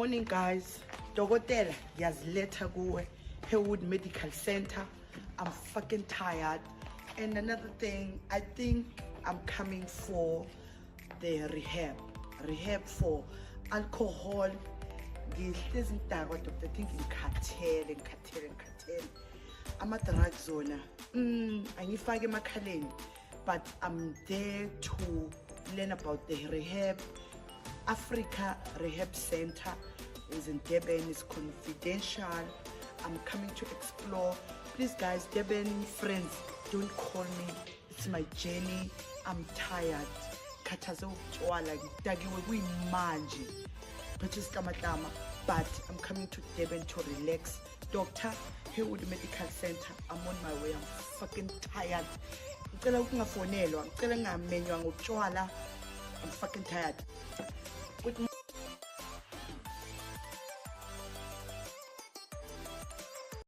Morning guys, Dokotela yazileta kuwe Haywood Medical Center. I'm fucking tired. And another thing, I think I'm coming for the rehab for alcohol. Ngihlezi ngidakwa doctor, think ngikhathele. Ama-drugs zona angifake emakhaleni, but I'm there to learn about the rehab. Africa Rehab Center is in Durban, it's confidential. I'm coming to explore. Please guys, Durban friends, don't call me. It's my journey. I'm tired. Khathaze ukutshwala ngidakiwe kuyimanje. But I'm coming to Durban to relax. Dr. Haywood Medical Center. I'm on my way. I'm fucking tired. I'm fucking tired.